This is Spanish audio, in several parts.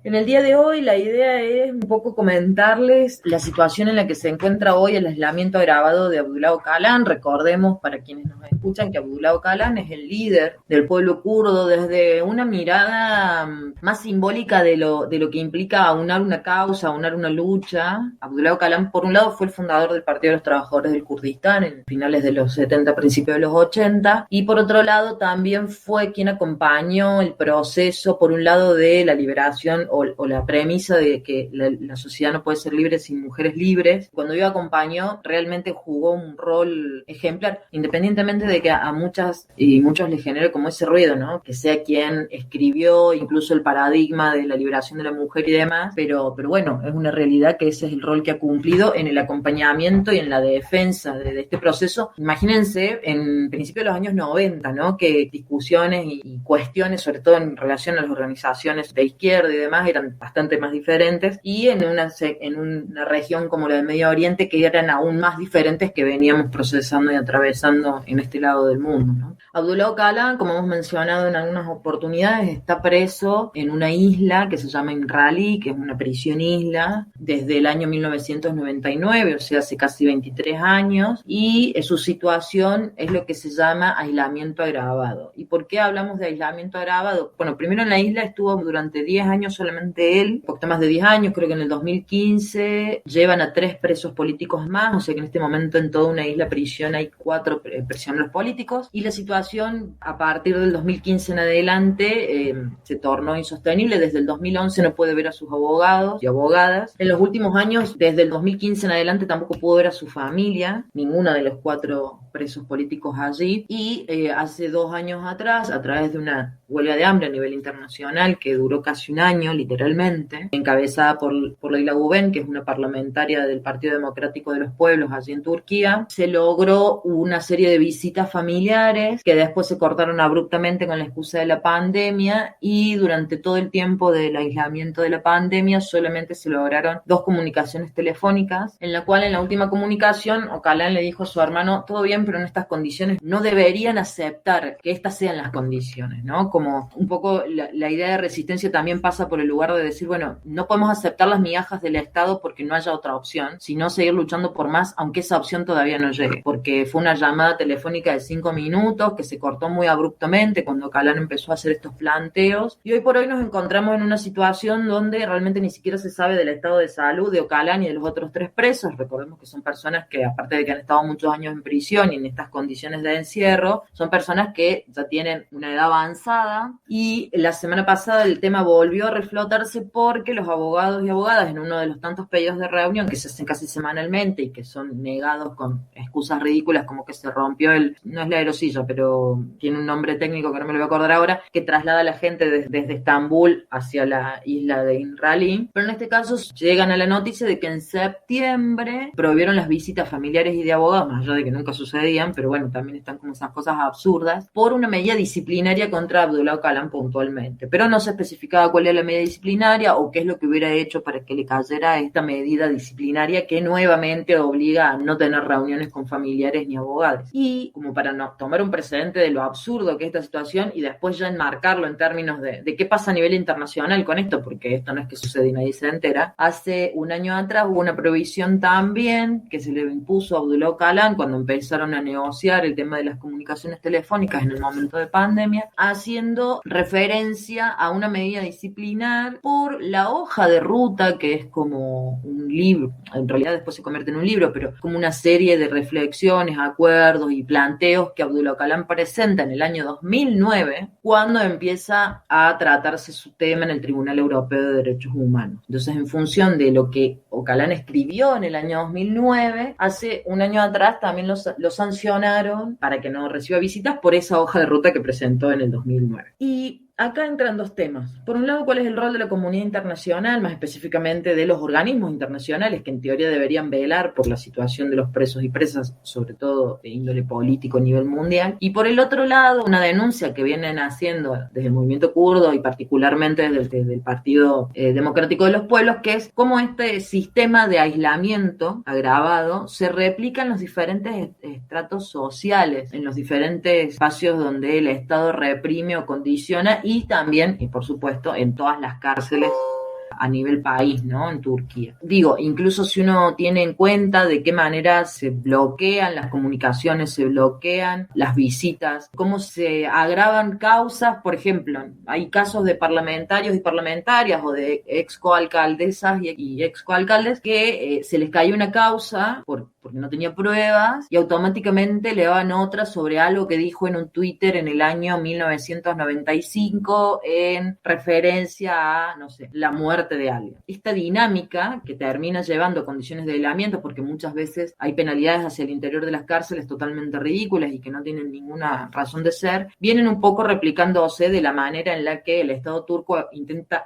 En el día de hoy la idea es un poco comentarles la situación en la que se encuentra hoy el aislamiento agravado de Abdullah Öcalan. Recordemos, para quienes nos escuchan, que Abdullah Öcalan es el líder del pueblo kurdo desde una mirada más simbólica de lo que implica aunar una causa, aunar una lucha. Abdullah Öcalan, por un lado, fue el fundador del Partido de los Trabajadores del Kurdistán en finales de los 70, principios de los 80, y por otro lado también fue quien acompañó el proceso, por un lado, de la liberación o la premisa de que la sociedad no puede ser libre sin mujeres libres. Cuando yo acompañó, realmente jugó un rol ejemplar, independientemente de que a muchas y muchos les genere como ese ruido, ¿no? Que sea quien escribió incluso el paradigma de la liberación de la mujer y demás, pero bueno, es una realidad que ese es el rol que ha cumplido en el acompañamiento y en la defensa de este proceso. Imagínense, en principio de los años 90, ¿no? Que discusiones y cuestiones, sobre todo en relación a las organizaciones de izquierda y demás, eran bastante más diferentes, y en una región como la del Medio Oriente, que eran aún más diferentes, que veníamos procesando y atravesando en este lado del mundo, ¿no? Abdullah Öcalan, como hemos mencionado en algunas oportunidades, está preso en una isla que se llama Imrali, que es una prisión isla, desde el año 1999, o sea, hace casi 23 años, y su situación es lo que se llama aislamiento agravado. ¿Y por qué hablamos de aislamiento agravado? Bueno, primero en la isla estuvo durante 10 años solamente él, un poquito más de 10 años, creo que en el 2015 llevan a 3 presos políticos más, o sea que en este momento en toda una isla prisión hay 4 prisioneros políticos, y la situación a partir del 2015 en adelante se tornó insostenible. Desde el 2011 no puede ver a sus abogados y abogadas. En los últimos años, desde el 2015 en adelante, tampoco pudo ver a su familia, ninguna de los 4 presos políticos allí, y hace 2 años atrás, a través de una huelga de hambre a nivel internacional que duró casi un año, literalmente, encabezada por Leyla Güven, que es una parlamentaria del Partido Democrático de los Pueblos allí en Turquía, se logró una serie de visitas familiares que después se cortaron abruptamente con la excusa de la pandemia, y durante todo el tiempo del aislamiento de la pandemia solamente se lograron 2 comunicaciones telefónicas, en la cual en la última comunicación Öcalan le dijo a su hermano: todo bien, pero en estas condiciones no deberían aceptar que estas sean las condiciones, ¿no? Como un poco la idea de resistencia también pasa por el lugar de decir, bueno, no podemos aceptar las migajas del Estado porque no haya otra opción, sino seguir luchando por más, aunque esa opción todavía no llegue, porque fue una llamada telefónica de 5 minutos que se cortó muy abruptamente cuando Öcalan empezó a hacer estos planteos, y hoy por hoy nos encontramos en una situación donde realmente ni siquiera se sabe del estado de salud de Öcalan y de los otros 3 presos. Recordemos que son personas que, aparte de que han estado muchos años en prisión y en estas condiciones de encierro, son personas que ya tienen una edad avanzada, y la semana pasada el tema volvió a reflotarse porque los abogados y abogadas, en uno de los tantos pedidos de reunión que se hacen casi semanalmente y que son negados con excusas ridículas como que se rompió no es la aerosilla, pero tiene un nombre técnico que no me lo voy a acordar ahora, que traslada a la gente desde Estambul hacia la isla de Imrali, pero en este caso llegan a la noticia de que en septiembre prohibieron las visitas familiares y de abogados, más allá de que nunca sucedían, pero bueno, también están como esas cosas absurdas, por una medida disciplinaria contra Abdullah Öcalan puntualmente, pero no se especificaba cuál era la medida disciplinaria o qué es lo que hubiera hecho para que le cayera esta medida disciplinaria que nuevamente obliga a no tener reuniones con familiares ni abogados. Y como para no tomar un precedente de lo absurdo que es esta situación y después ya enmarcarlo en términos de qué pasa a nivel internacional con esto, porque esto no es que sucede y nadie se entera, hace un año atrás hubo una prohibición también que se le impuso a Abdullah Öcalan cuando empezaron a negociar el tema de las comunicaciones telefónicas en el momento de pandemia, haciendo referencia a una medida disciplinar por la hoja de ruta, que es como un libro, en realidad después se convierte en un libro, pero como una serie de reflexiones, acuerdos y planteos que Abdullah Öcalan presenta en el año 2009, cuando empieza a tratarse su tema en el Tribunal Europeo de Derechos Humanos. Entonces, en función de lo que Öcalan escribió en el año 2009, hace un año atrás también lo sancionaron para que no reciba visitas por esa hoja de ruta que presentó en el 2009. Y acá entran 2 temas. Por un lado, ¿cuál es el rol de la comunidad internacional, más específicamente de los organismos internacionales que en teoría deberían velar por la situación de los presos y presas, sobre todo de índole político a nivel mundial? Y por el otro lado, una denuncia que vienen haciendo desde el movimiento kurdo y particularmente desde el Partido Democrático de los Pueblos, que es cómo este sistema de aislamiento agravado se replica en los diferentes estratos sociales, en los diferentes espacios donde el Estado reprime o condiciona, y también, y por supuesto, en todas las cárceles a nivel país, ¿no? En Turquía. Digo, incluso si uno tiene en cuenta de qué manera se bloquean las comunicaciones, se bloquean las visitas, cómo se agravan causas, por ejemplo, hay casos de parlamentarios y parlamentarias o de excoalcaldesas y excoalcaldes que se les cayó una causa porque no tenía pruebas y automáticamente le daban otra sobre algo que dijo en un Twitter en el año 1995 en referencia a, no sé, la muerte de alguien. Esta dinámica que termina llevando a condiciones de aislamiento, porque muchas veces hay penalidades hacia el interior de las cárceles totalmente ridículas y que no tienen ninguna razón de ser, vienen un poco replicándose de la manera en la que el Estado turco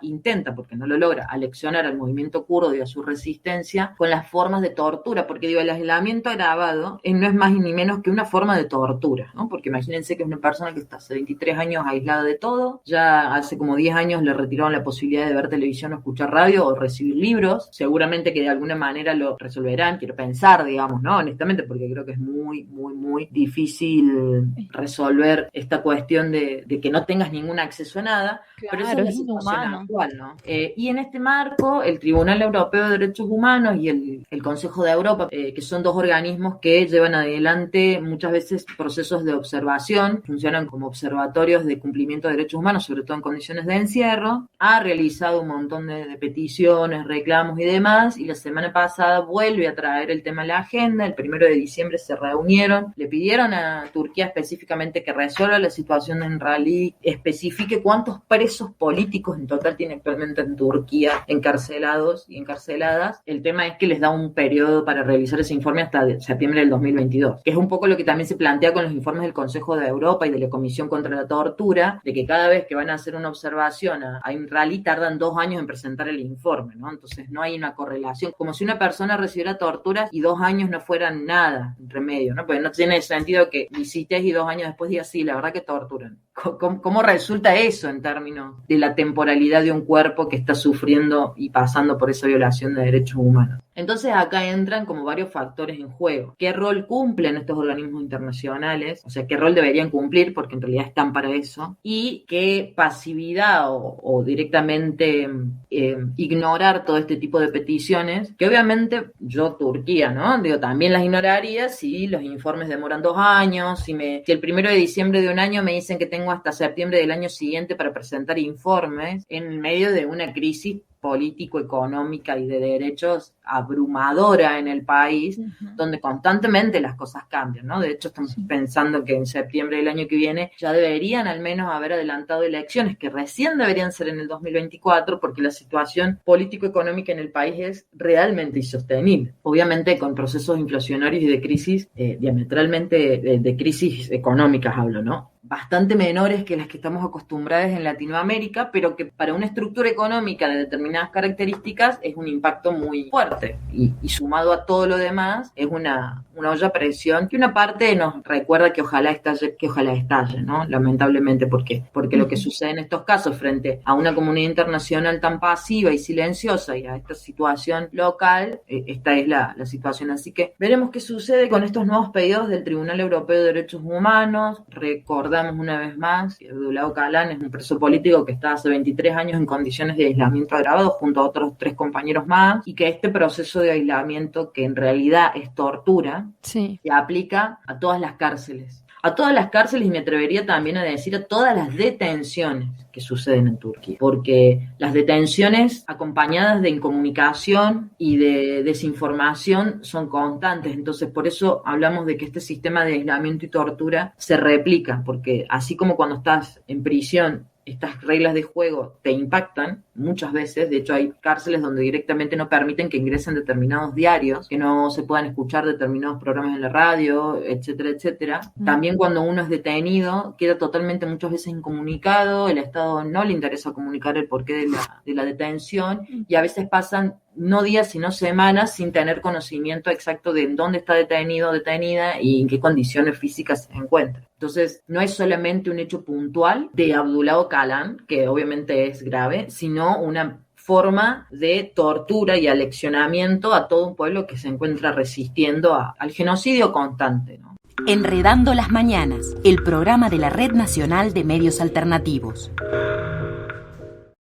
intenta, porque no lo logra, aleccionar al movimiento kurdo y a su resistencia con las formas de tortura, porque digo, el aislamiento agravado no es más ni menos que una forma de tortura, ¿no? Porque imagínense que es una persona que está hace 23 años aislada de todo, ya hace como 10 años le retiraron la posibilidad de ver televisión o escuchar radio o recibir libros, seguramente que de alguna manera lo resolverán, quiero pensar, digamos, ¿no? Honestamente, porque creo que es muy, muy, muy difícil resolver esta cuestión de que no tengas ningún acceso a nada, Claro, pero esa es la es situación inhumano. actual, ¿no? Y en este marco, el Tribunal Europeo de Derechos Humanos y el Consejo de Europa, que son dos organismos que llevan adelante muchas veces procesos de observación, funcionan como observatorios de cumplimiento de derechos humanos, sobre todo en condiciones de encierro, ha realizado un montón de peticiones, reclamos y demás, y la semana pasada vuelve a traer el tema a la agenda. El 1 de diciembre se reunieron, le pidieron a Turquía específicamente que resuelva la situación en Rally, especifique cuántos presos políticos en total tiene actualmente en Turquía encarcelados y encarceladas. El tema es que les da un periodo para realizar ese informe hasta septiembre del 2022, que es un poco lo que también se plantea con los informes del Consejo de Europa y de la Comisión contra la Tortura, de que cada vez que van a hacer una observación a un rally tardan 2 años en presentar el informe, ¿no? Entonces no hay una correlación, como si una persona recibiera torturas y 2 años no fueran nada entre medio, ¿no? Porque no tiene sentido que visites y 2 años después digas, sí, la verdad que torturan. ¿Cómo resulta eso en términos de la temporalidad de un cuerpo que está sufriendo y pasando por esa violación de derechos humanos? Entonces acá entran como varios factores en juego. ¿Qué rol cumplen estos organismos internacionales? O sea, ¿qué rol deberían cumplir? Porque en realidad están para eso. Y qué pasividad o directamente ignorar todo este tipo de peticiones, que obviamente yo, Turquía, ¿no? Digo, también las ignoraría si los informes demoran 2 años, si el 1 de diciembre de un año me dicen que tengo hasta septiembre del año siguiente para presentar informes en medio de una crisis político-económica y de derechos abrumadora en el país, donde constantemente las cosas cambian, ¿no? De hecho, estamos pensando que en septiembre del año que viene ya deberían al menos haber adelantado elecciones, que recién deberían ser en el 2024, porque la situación político-económica en el país es realmente insostenible. Obviamente con procesos inflacionarios y de crisis, diametralmente de crisis económicas hablo, ¿no? Bastante menores que las que estamos acostumbradas en Latinoamérica, pero que para una estructura económica de determinadas características es un impacto muy fuerte y sumado a todo lo demás es una olla a presión que una parte nos recuerda que ojalá estalle, ¿no? Lamentablemente, porque lo que sucede en estos casos frente a una comunidad internacional tan pasiva y silenciosa y a esta situación local, esta es la situación. Así que veremos qué sucede con estos nuevos pedidos del Tribunal Europeo de Derechos Humanos. Recordamos una vez más que Abdullah Öcalan es un preso político que está hace 23 años en condiciones de aislamiento agravado junto a otros 3 compañeros más, y que este proceso de aislamiento, que en realidad es tortura, se aplica a todas las cárceles. A todas las cárceles, y me atrevería también a decir a todas las detenciones que suceden en Turquía, porque las detenciones acompañadas de incomunicación y de desinformación son constantes. Entonces, por eso hablamos de que este sistema de aislamiento y tortura se replica, porque así como cuando estás en prisión estas reglas de juego te impactan muchas veces. De hecho, hay cárceles donde directamente no permiten que ingresen determinados diarios, que no se puedan escuchar determinados programas en la radio, etcétera, etcétera. También cuando uno es detenido, queda totalmente muchas veces incomunicado, el Estado no le interesa comunicar el porqué de la detención, y a veces pasan no días sino semanas sin tener conocimiento exacto de en dónde está detenido o detenida y en qué condiciones físicas se encuentra. Entonces, no es solamente un hecho puntual de Abdullah Öcalan, que obviamente es grave, sino una forma de tortura y aleccionamiento a todo un pueblo que se encuentra resistiendo al genocidio constante, ¿no? Enredando las Mañanas, el programa de la Red Nacional de Medios Alternativos.